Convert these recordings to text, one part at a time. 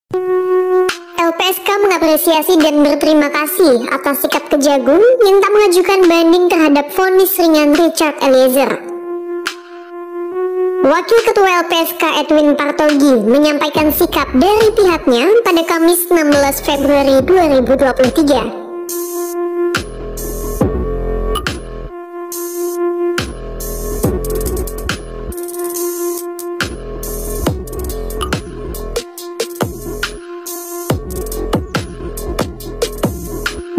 LPSK mengapresiasi dan berterima kasih atas sikap Kejagung yang tak mengajukan banding terhadap vonis ringan Richard Eliezer. Wakil Ketua LPSK Edwin Partogi menyampaikan sikap dari pihaknya pada Kamis 16 Februari 2023.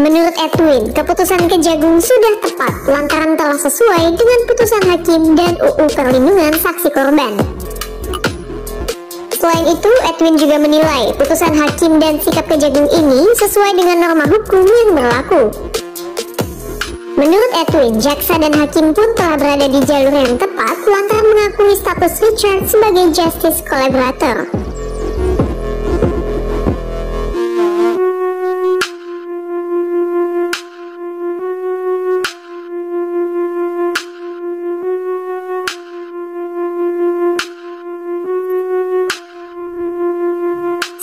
Menurut Edwin, keputusan Kejagung sudah tepat lantaran telah sesuai dengan putusan hakim dan UU Perlindungan Saksi Korban. Selain itu, Edwin juga menilai putusan hakim dan sikap Kejagung ini sesuai dengan norma hukum yang berlaku. Menurut Edwin, jaksa dan hakim pun telah berada di jalur yang tepat lantaran mengakui status Richard sebagai justice collaborator.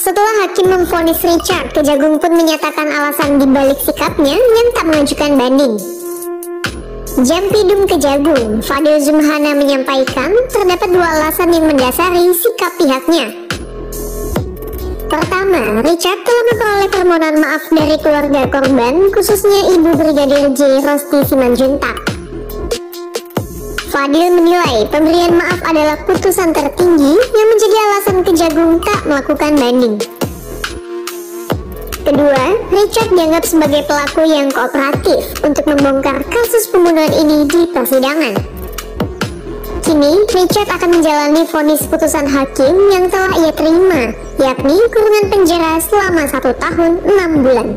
Setelah hakim memvonis Richard, Kejagung pun menyatakan alasan dibalik sikapnya yang tak mengajukan banding. Jampidum Kejagung, Fadil Zumhana menyampaikan terdapat dua alasan yang mendasari sikap pihaknya. Pertama, Richard telah memperoleh permohonan maaf dari keluarga korban, khususnya Ibu Brigadir J. Rosti Simanjuntak. Fadil menilai pemberian maaf adalah putusan tertinggi yang menjadi alasan Kejagung tak melakukan banding. Kedua, Richard dianggap sebagai pelaku yang kooperatif untuk membongkar kasus pembunuhan ini di persidangan. Kini, Richard akan menjalani vonis putusan hakim yang telah ia terima, yakni kurungan penjara selama 1 tahun 6 bulan.